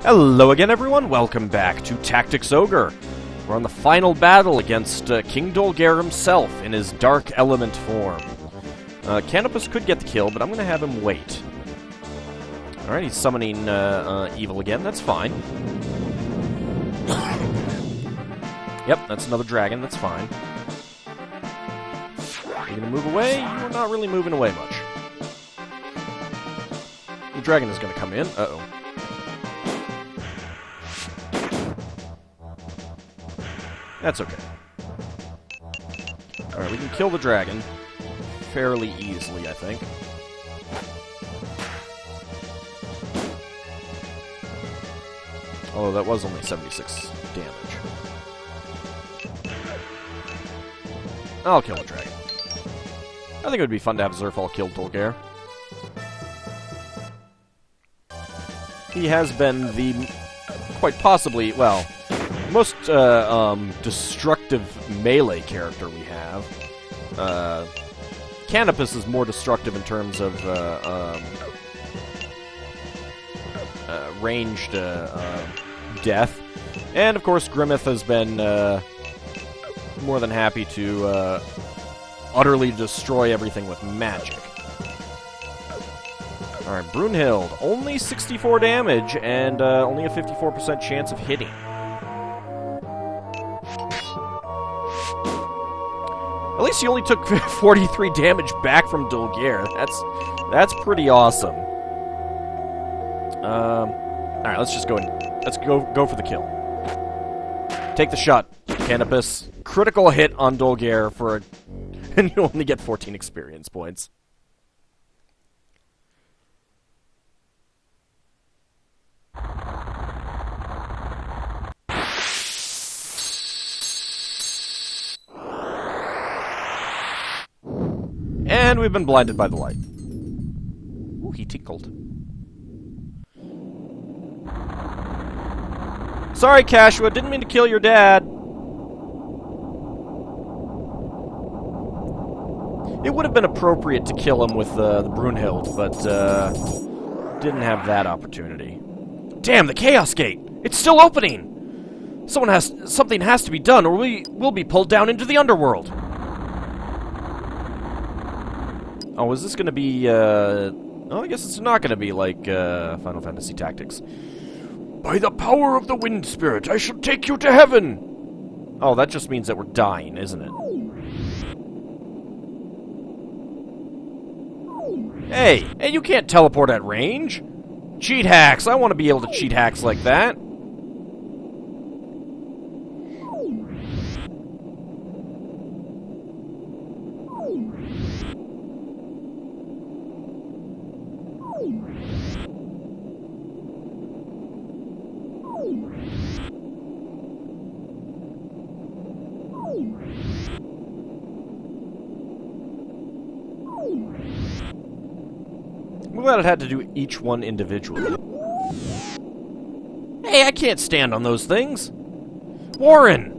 Hello again, everyone. Welcome back to Tactics Ogre. We're on the final battle against King Dolgare himself in his Dark Element form. Canopus could get the kill, but I'm going to have him wait. Alright, he's summoning Evil again. That's fine. Yep, that's another dragon. That's fine. You're going to move away? You're not really moving away much. The dragon is going to come in. Uh-oh. That's okay. Alright, we can kill the dragon fairly easily, I think. Although that was only 76 damage. I'll kill the dragon. I think it would be fun to have Zerfall kill Dolgare. He has been the, quite possibly, well, most destructive melee character we have. Canopus is more destructive in terms of ranged death. And, of course, Grimmith has been more than happy to utterly destroy everything with magic. Alright, Brunhild. Only 64 damage and only a 54% chance of hitting. At least he only took 43 damage back from Dolgare. That's pretty awesome. Alright, let's just go and let's go for the kill. Take the shot, Canopus. Critical hit on Dolgare for a and you only get 14 experience points. And we've been blinded by the light. Ooh, he tinkled. Sorry, Cashua, didn't mean to kill your dad. It would have been appropriate to kill him with the Brunhild, but didn't have that opportunity. Damn, the Chaos Gate! It's still opening! Something has to be done, or we'll be pulled down into the underworld. Oh, is this going to be, oh, I guess it's not going to be like, Final Fantasy Tactics. By the power of the Wind Spirit, I shall take you to heaven! Oh, that just means that we're dying, isn't it? Hey, you can't teleport at range! Cheat hacks! I want to be able to cheat hacks like that! I'm glad it had to do each one individually. Hey, I can't stand on those things! Warren!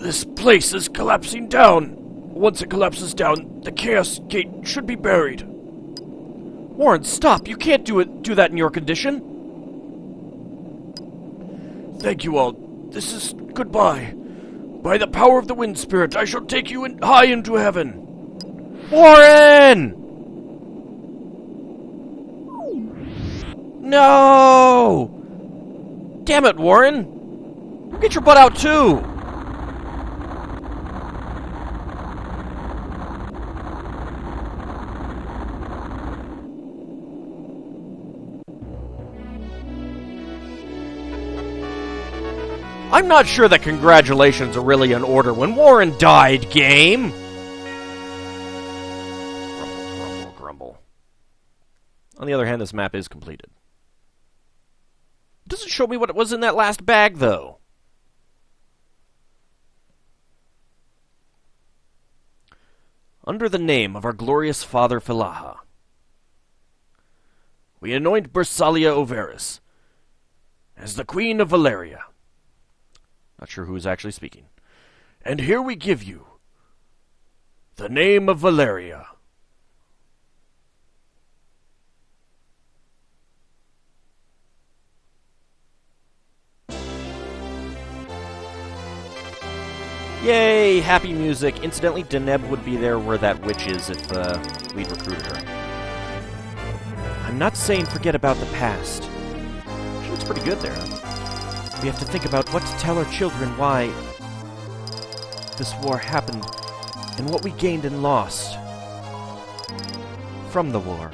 This place is collapsing down. Once it collapses down, the Chaos Gate should be buried. Warren, stop! You can't do that in your condition! Thank you all. This is goodbye. By the power of the Wind Spirit, I shall take you high into heaven. Warren! No! Damn it, Warren! Get your butt out, too! I'm not sure that congratulations are really in order when Warren died, game! Grumble. On the other hand, this map is completed. It doesn't show me what was in that last bag, though. Under the name of our glorious father Filaha, we anoint Bersalia Overis as the Queen of Valeria. Not sure who is actually speaking. And here we give you the name of Valeria. Yay! Happy music. Incidentally, Deneb would be there where that witch is if we'd recruited her. I'm not saying forget about the past. She looks pretty good there, huh? We have to think about what to tell our children why this war happened and what we gained and lost from the war.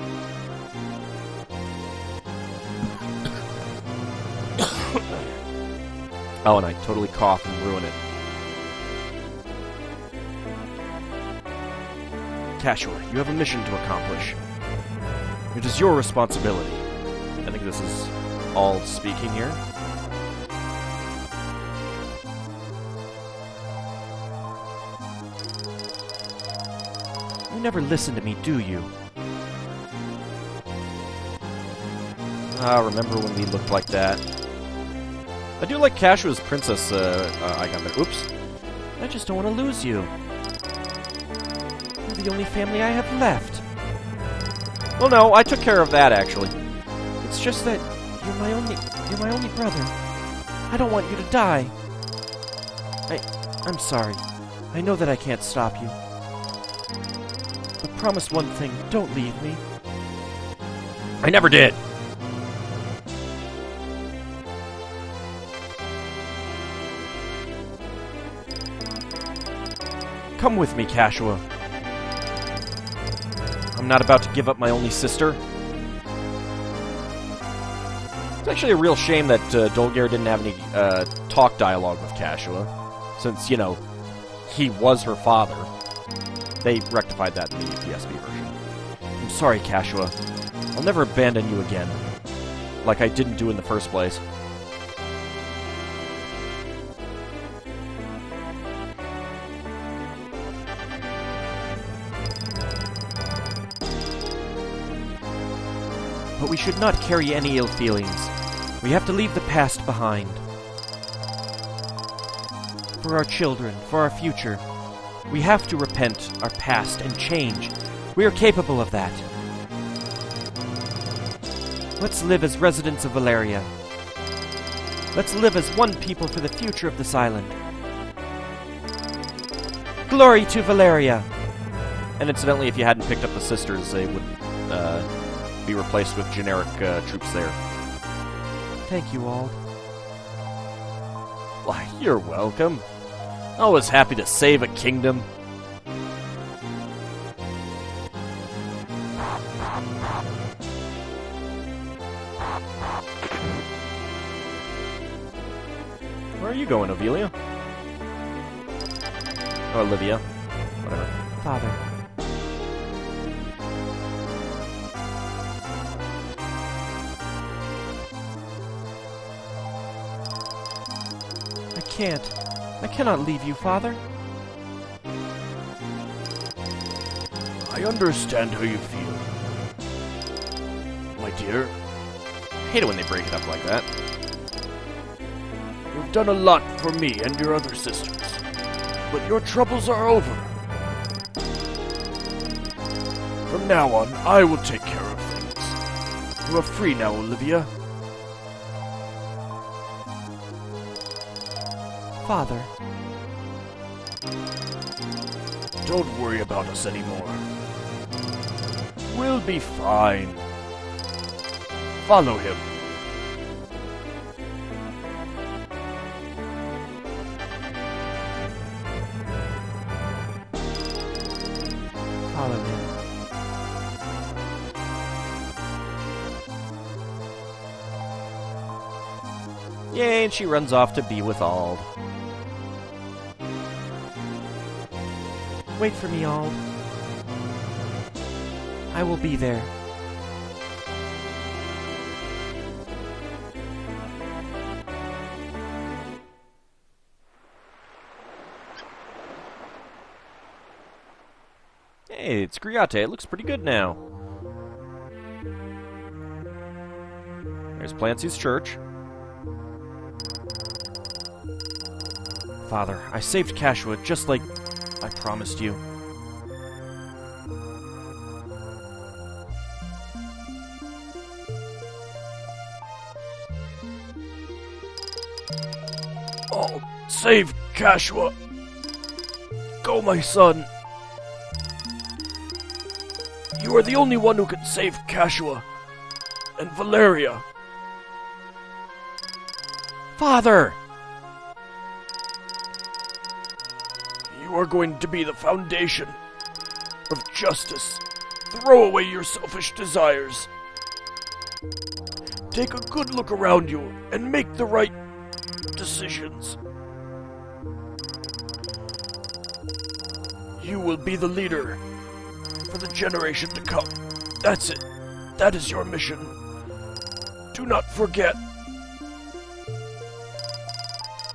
Oh, and I totally cough and ruin it. Ch.4, you have a mission to accomplish. It is your responsibility. I think this is Auld speaking here. You never listen to me, do you? Ah, remember when we looked like that? I do like Ch.4's princess icon there. Oops. I just don't want to lose you. You're the only family I have left. Well, no, I took care of that, actually. It's just that you're my only brother. I don't want you to die. I'm sorry. I know that I can't stop you. But promise one thing, don't leave me. I never did. Come with me, Ch.4. I'm not about to give up my only sister. It's actually a real shame that Dolgare didn't have any talk dialogue with Ch.4, since, you know, he was her father. They rectified that in the PSP version. I'm sorry, Ch.4. I'll never abandon you again, like I didn't do in the first place. But we should not carry any ill feelings. We have to leave the past behind. For our children, for our future, we have to repent our past and change. We are capable of that. Let's live as residents of Valeria. Let's live as one people for the future of this island. Glory to Valeria! And incidentally, if you hadn't picked up the sisters, they would be replaced with generic troops there. Thank you, Auld. Why, you're welcome. Always happy to save a kingdom. Where are you going, Ovelia? Or Olivia. Whatever. Father. I cannot leave you, Father. I understand how you feel, my dear. I hate it when they break it up like that. You've done a lot for me and your other sisters, but your troubles are over. From now on, I will take care of things. You are free now, Olivia. Father. Don't worry about us anymore. We'll be fine. Follow him. Follow him. Yay, and she runs off to be with Auld. Wait for me, Auld. I will be there. Hey, it's Griate. It looks pretty good now. There's Plancy's church. Father, I saved Ch.4 just like I promised you. I'll save Ch.4. Go, my son. You are the only one who can save Ch.4 and Valeria. Father! You are going to be the foundation of justice. Throw away your selfish desires. Take a good look around you and make the right decisions. You will be the leader for the generation to come. That's it. That is your mission. Do not forget.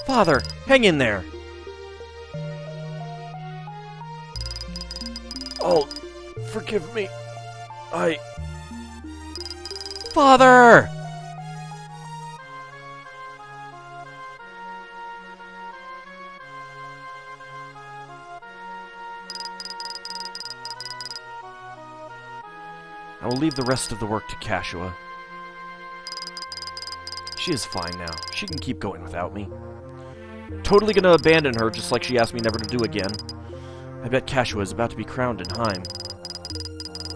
Father, hang in there. Oh, forgive me. Father! I will leave the rest of the work to Ch.4. She is fine now. She can keep going without me. Totally gonna abandon her, just like she asked me never to do again. I bet Ch.4 is about to be crowned in Heim.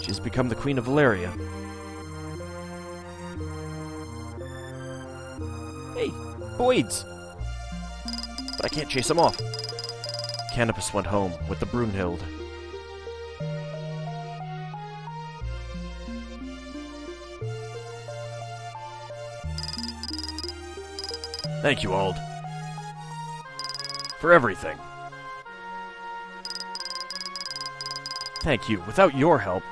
She has become the Queen of Valaria. Hey, Boyds! But I can't chase him off. Canopus went home with the Brunhild. Thank you, Auld. For everything. Thank you. Without your help,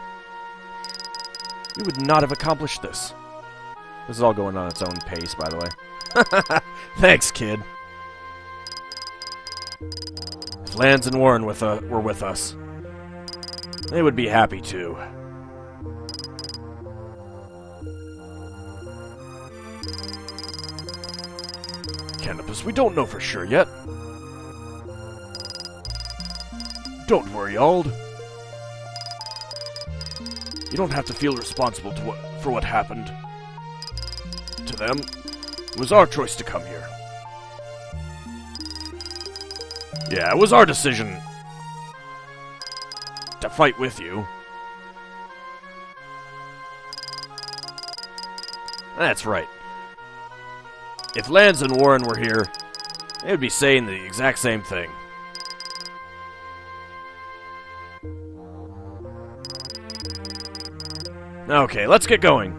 we would not have accomplished this. This is all going on its own pace, by the way. Thanks, kid. If Lance and Warren were with us, they would be happy too. Canopus, we don't know for sure yet. Don't worry, Auld. You don't have to feel responsible for what happened to them. It was our choice to come here. Yeah, it was our decision to fight with you. That's right. If Lance and Warren were here, they would be saying the exact same thing. Okay, let's get going.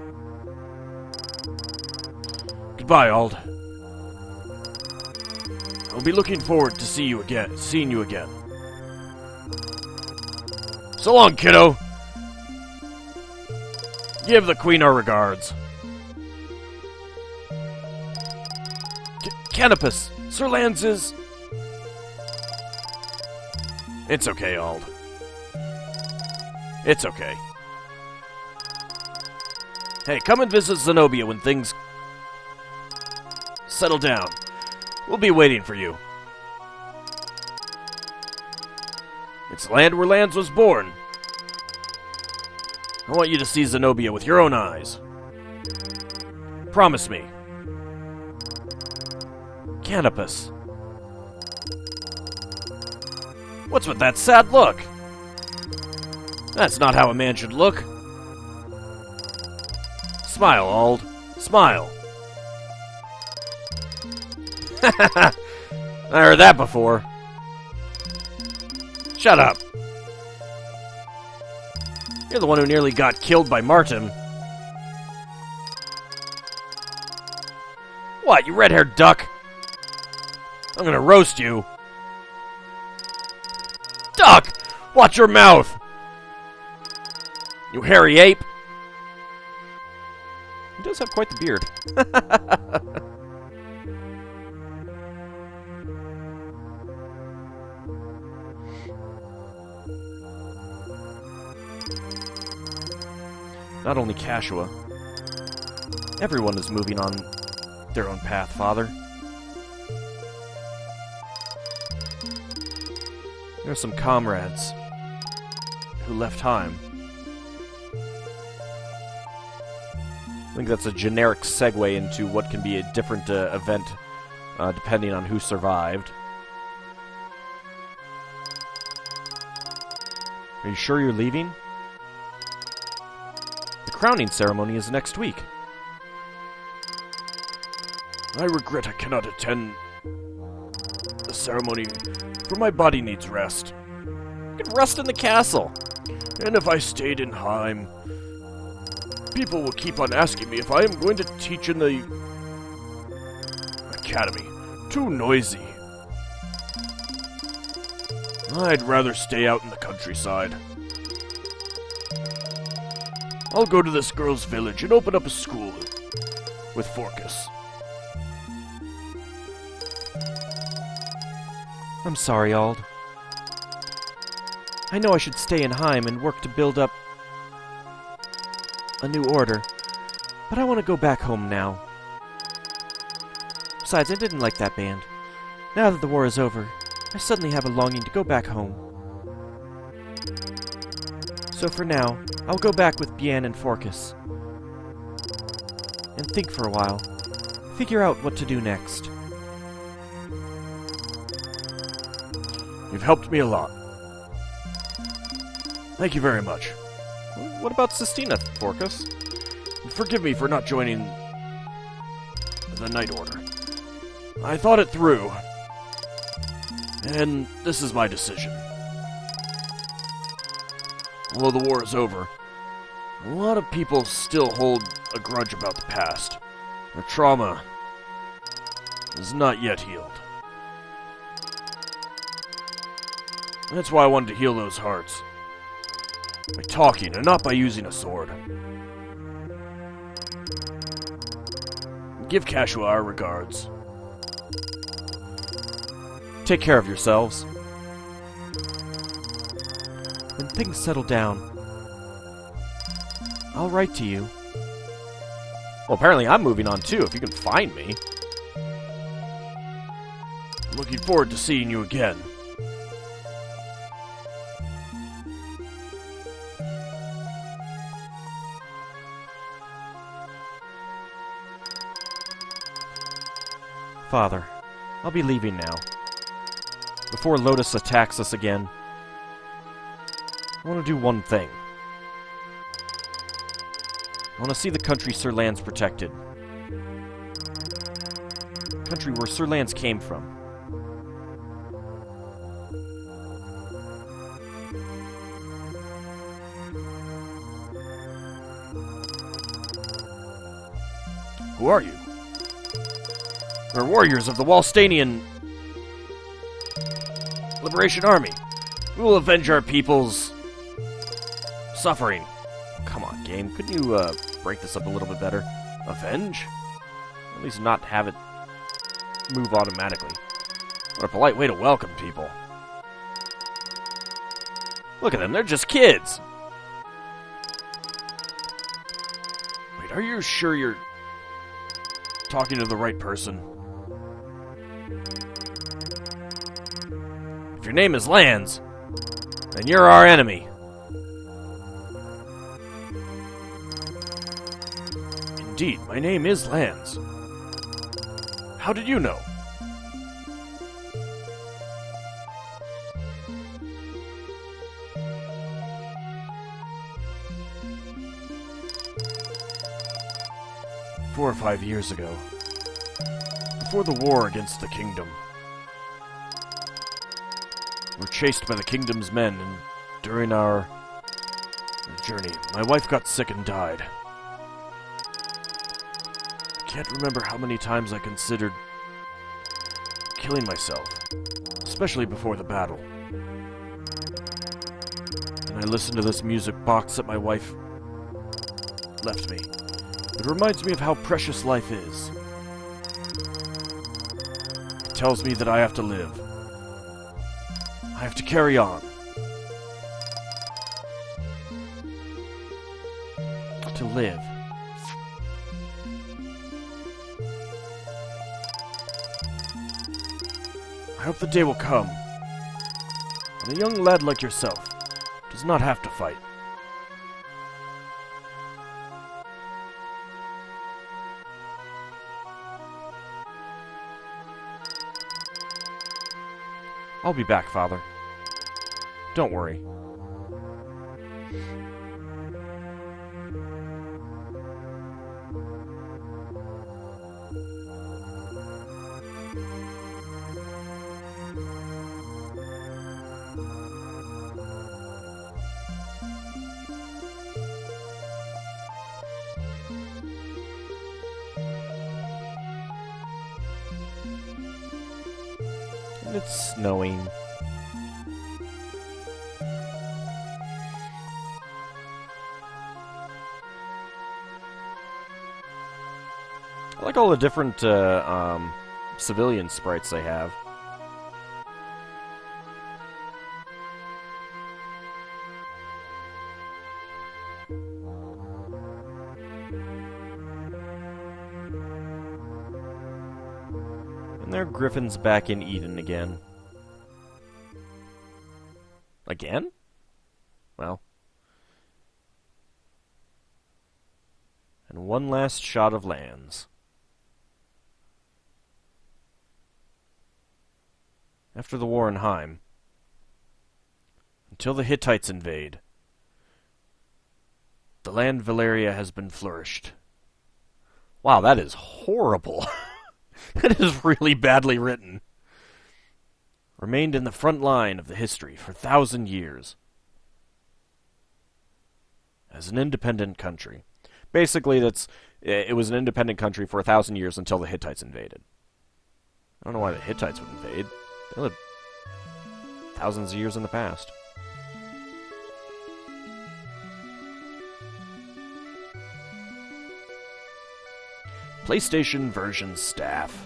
Goodbye, Auld. I'll be looking forward to seeing you again. So long, kiddo. Give the Queen our regards. Canopus, Sir Lance's... It's okay, Auld. It's okay. Hey, come and visit Zenobia when things settle down. We'll be waiting for you. It's the land where Lance was born. I want you to see Zenobia with your own eyes. Promise me. Canopus. What's with that sad look? That's not how a man should look. Smile, Auld. Smile. I heard that before. Shut up. You're the one who nearly got killed by Martin. What, you red-haired duck? I'm gonna roast you. Duck! Watch your mouth! You hairy ape! He does have quite the beard. Not only Ch.4. Everyone is moving on their own path, Father. There are some comrades who left Heim. I think that's a generic segue into what can be a different event depending on who survived. Are you sure you're leaving? The crowning ceremony is next week. I regret I cannot attend the ceremony, for my body needs rest. You can rest in the castle. And if I stayed in Heim, people will keep on asking me if I am going to teach in the academy. Too noisy. I'd rather stay out in the countryside. I'll go to this girl's village and open up a school with Forcus. I'm sorry, Ald. I know I should stay in Heim and work to build up a new order, but I want to go back home now. Besides, I didn't like that band. Now that the war is over, I suddenly have a longing to go back home. So for now, I'll go back with Bien and Forcus. And think for a while. Figure out what to do next. You've helped me a lot. Thank you very much. What about Sistina, Forcus? Forgive me for not joining the Night Order. I thought it through, and this is my decision. Although the war is over, a lot of people still hold a grudge about the past. Their trauma is not yet healed. That's why I wanted to heal those hearts. By talking, and not by using a sword. Give Ch.4 our regards. Take care of yourselves. When things settle down, I'll write to you. Well, apparently I'm moving on too, if you can find me. I'm looking forward to seeing you again. Father, I'll be leaving now. Before Lotus attacks us again, I want to do one thing. I want to see the country Sir Lands protected. Country where Sir Lands came from. Who are you? We're warriors of the Walstanian Liberation Army. We will avenge our people's suffering. Come on, game. Couldn't you break this up a little bit better? Avenge? At least not have it move automatically. What a polite way to welcome people. Look at them, they're just kids. Wait, are you sure you're talking to the right person? If your name is Lands, then you're our enemy. Indeed, my name is Lands. How did you know? Four or 5 years ago, before the war against the kingdom, we were chased by the kingdom's men, and during our journey, my wife got sick and died. I can't remember how many times I considered killing myself, especially before the battle. And I listened to this music box that my wife left me. It reminds me of how precious life is. It tells me that I have to live. I have to carry on. To live. I hope the day will come when a young lad like yourself does not have to fight. I'll be back, Father. Don't worry. And it's snowing. I like all the different civilian sprites they have. And there, Griffin's back in Eden again. Again? Well. And one last shot of lands. After the war in Heim. Until the Hittites invade. The land Valeria has been flourished. Wow, that is horrible. That is really badly written. Remained in the front line of the history for 1,000 years. As an independent country. Basically, it was an independent country for 1,000 years until the Hittites invaded. I don't know why the Hittites would invade. They lived thousands of years in the past. PlayStation version staff.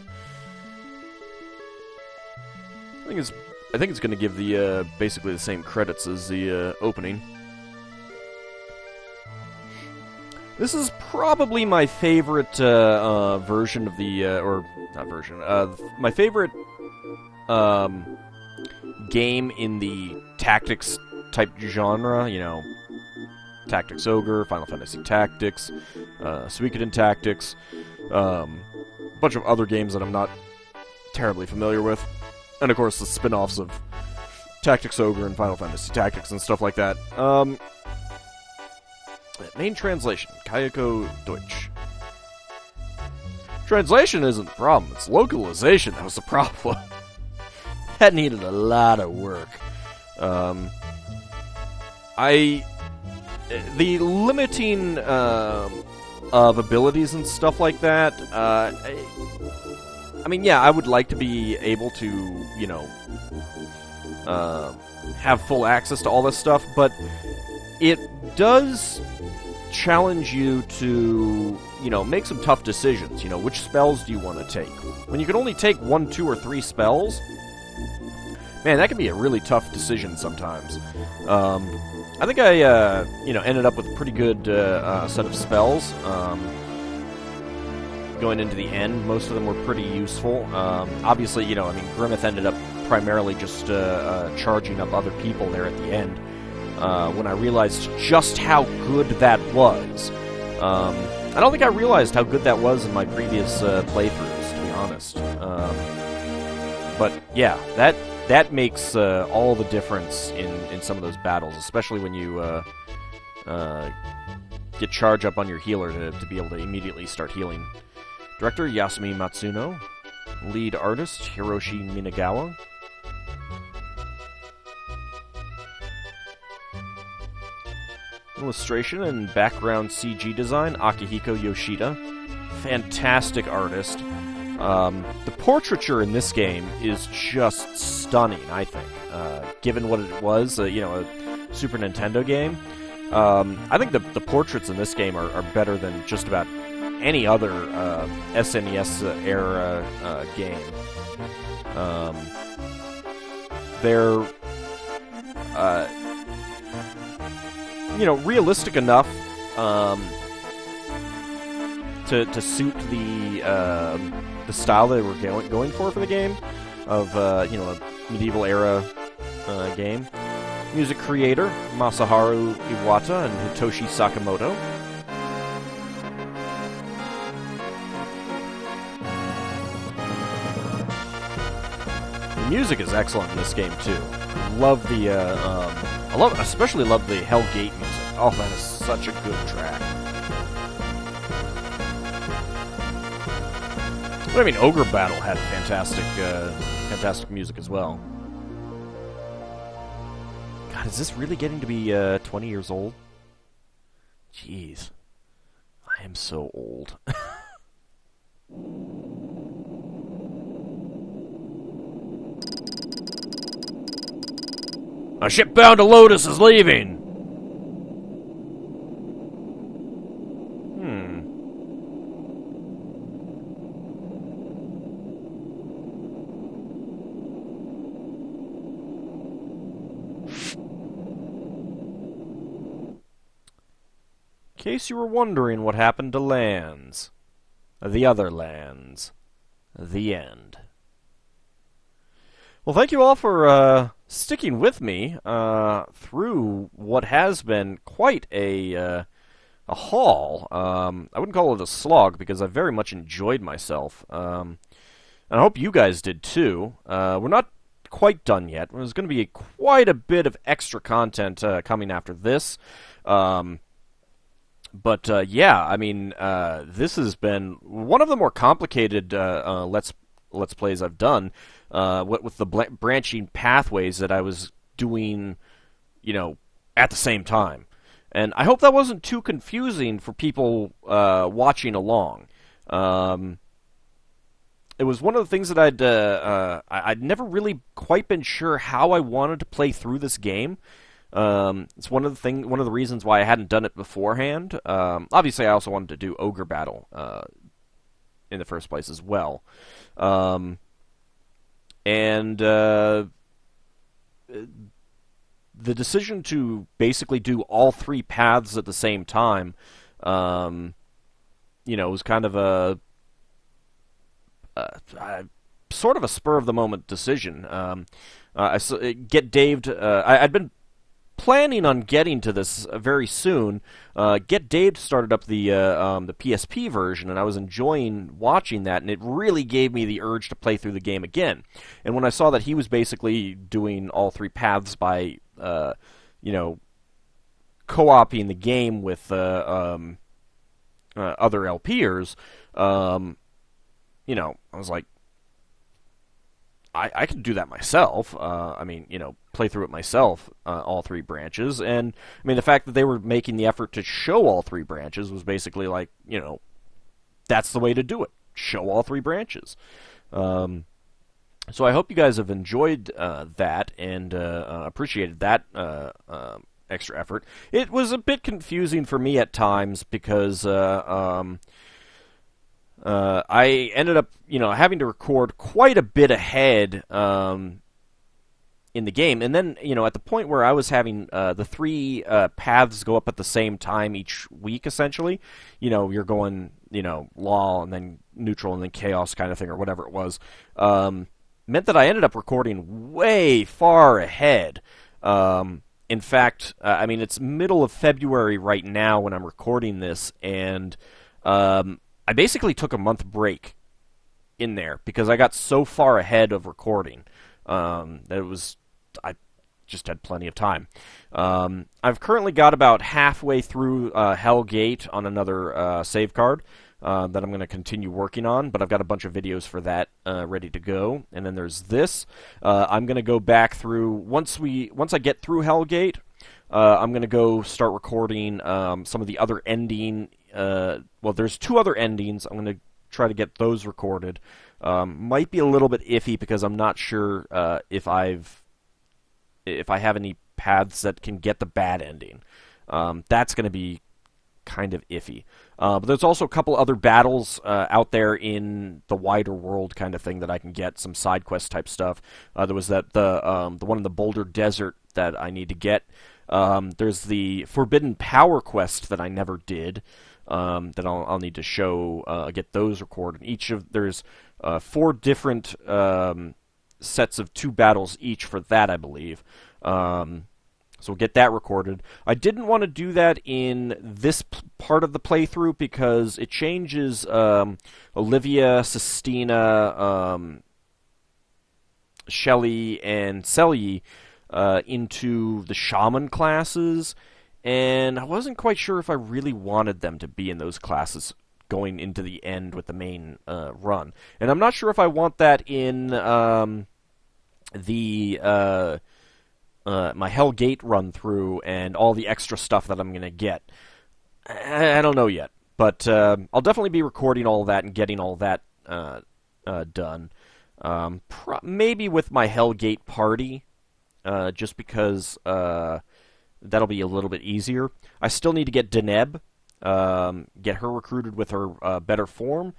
I think it's going to give the basically the same credits as the opening. This is probably my favorite version of the or not version. My favorite game in the tactics type genre. You know, Tactics Ogre, Final Fantasy Tactics, Suikoden Tactics. A bunch of other games that I'm not terribly familiar with. And of course the spin-offs of Tactics Ogre and Final Fantasy Tactics and stuff like that. Main translation, Kayako Deutsch. Translation isn't the problem, it's localization that was the problem. That needed a lot of work. The limiting of abilities and stuff like that, I mean, yeah, I would like to be able to, you know, have full access to all this stuff, but it does challenge you to, you know, make some tough decisions. You know, which spells do you want to take? When you can only take 1, 2, or 3 spells, man, that can be a really tough decision sometimes. I think I, you know, ended up with a pretty good set of spells. Going into the end, most of them were pretty useful. Obviously, you know, I mean, Grimmeth ended up primarily just charging up other people there at the end. When I realized just how good that was. I don't think I realized how good that was in my previous playthroughs, to be honest. But yeah, that makes all the difference in some of those battles, especially when you get charge up on your healer to be able to immediately start healing. Director, Yasumi Matsuno. Lead artist, Hiroshi Minagawa. Illustration and background CG design, Akihiko Yoshida. Fantastic artist. The portraiture in this game is just stunning, I think. Given what it was, you know, a Super Nintendo game. I think the portraits in this game are better than just about any other SNES era game. They're you know, realistic enough to suit the style they were going for the game of you know, a medieval era game. Music creator Masaharu Iwata and Hitoshi Sakamoto. The music is excellent in this game too. love the, especially love the Hellgate music. Oh, that is such a good track. But I mean, Ogre Battle had fantastic, fantastic music as well. God, is this really getting to be 20 years old? Jeez. I am so old. A ship bound to Lotus is leaving! In case you were wondering what happened to lands. The other lands. The end. Well, thank you all for sticking with me through what has been quite a haul. I wouldn't call it a slog because I very much enjoyed myself. And I hope you guys did too. We're not quite done yet. There's going to be quite a bit of extra content coming after this. But yeah, I mean, this has been one of the more complicated Let's Plays I've done, with the branching pathways that I was doing, you know, at the same time. And I hope that wasn't too confusing for people watching along. It was one of the things that I'd never really quite been sure how I wanted to play through this game. It's one of the reasons why I hadn't done it beforehand. Obviously, I also wanted to do Ogre Battle in the first place as well. And the decision to basically do all three paths at the same time, you know, was kind of a sort of a spur-of-the-moment decision. I'd been planning on getting to this very soon. Get Dave started up the PSP version, and I was enjoying watching that, and it really gave me the urge to play through the game again. And when I saw that he was basically doing all three paths by, you know, co-oping the game with other LPers, you know, I was like, I could do that myself. I mean, you know, play through it myself, all three branches. And, I mean, the fact that they were making the effort to show all three branches was basically like, you know, that's the way to do it. Show all three branches. So I hope you guys have enjoyed that and appreciated that extra effort. It was a bit confusing for me at times because I ended up, you know, having to record quite a bit ahead in the game, and then, you know, at the point where I was having the three paths go up at the same time each week, essentially, you know, you're going, you know, law and then neutral and then chaos kind of thing, or whatever it was, meant that I ended up recording way far ahead. In fact, I mean, it's middle of February right now when I'm recording this, and I basically took a month break in there because I got so far ahead of recording that I just had plenty of time. I've currently got about halfway through Hellgate on another save card that I'm going to continue working on, but I've got a bunch of videos for that ready to go. And then there's this. I'm going to go back through once I get through Hellgate. I'm going to go start recording some of the other ending. Well, there's two other endings. I'm going to try to get those recorded. Might be a little bit iffy because I'm not sure if I have any paths that can get the bad ending. That's going to be kind of iffy. But there's also a couple other battles out there in the wider world kind of thing that I can get, some side quest type stuff. There was the one in the Boulder Desert that I need to get. There's the Forbidden Power quest that I never did. That I'll need to show, get those recorded. There's 4 different sets of 2 battles each for that, I believe. So we'll get that recorded. I didn't want to do that in this part of the playthrough because it changes Olivia, Sistina, Shelly, and Selye into the shaman classes, and I wasn't quite sure if I really wanted them to be in those classes going into the end with the main run. And I'm not sure if I want that in my Hell Gate run through and all the extra stuff that I'm going to get. I don't know yet, but I'll definitely be recording all that and getting all that done. Maybe with my Hell Gate party, just because that'll be a little bit easier. I still need to get Deneb, get her recruited with her better form.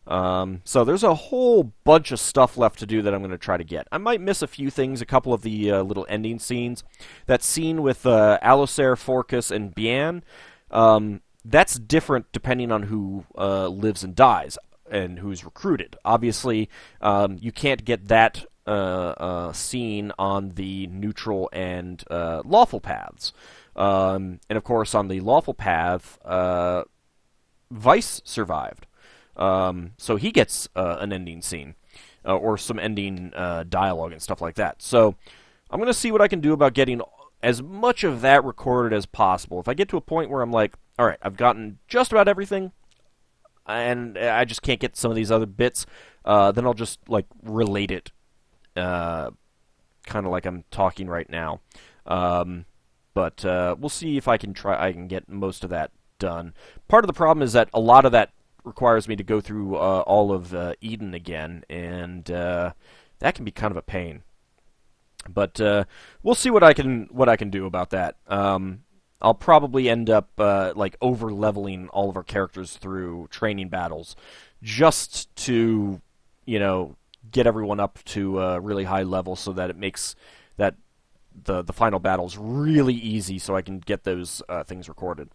So there's a whole bunch of stuff left to do that I'm going to try to get. I might miss a few things, a couple of the little ending scenes. That scene with Alusair, Forcus, and Bian, that's different depending on who lives and dies and who's recruited. Obviously, you can't get that scene on the neutral and lawful paths. And of course, on the lawful path, Vice survived. So he gets an ending scene, or some ending dialogue and stuff like that. So I'm going to see what I can do about getting as much of that recorded as possible. If I get to a point where I'm like, all right, I've gotten just about everything, and I just can't get some of these other bits, then I'll just like relate it, kind of like I'm talking right now. But we'll see if I can get most of that done. Part of the problem is that a lot of that requires me to go through all of Eden again, and that can be kind of a pain. But we'll see what I can do about that. I'll probably end up like over leveling all of our characters through training battles, just to get everyone up to a really high level, so that it makes that the final battles really easy, so I can get those things recorded.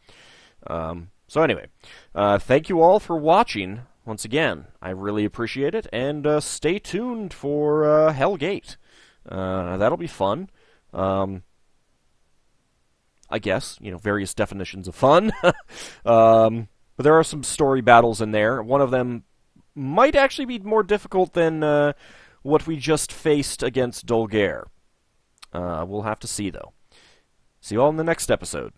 So anyway, thank you all for watching once again. I really appreciate it, and stay tuned for Hell Gate. That'll be fun. I guess, various definitions of fun. But there are some story battles in there. One of them might actually be more difficult than what we just faced against Dolgare. We'll have to see, though. See you all in the next episode.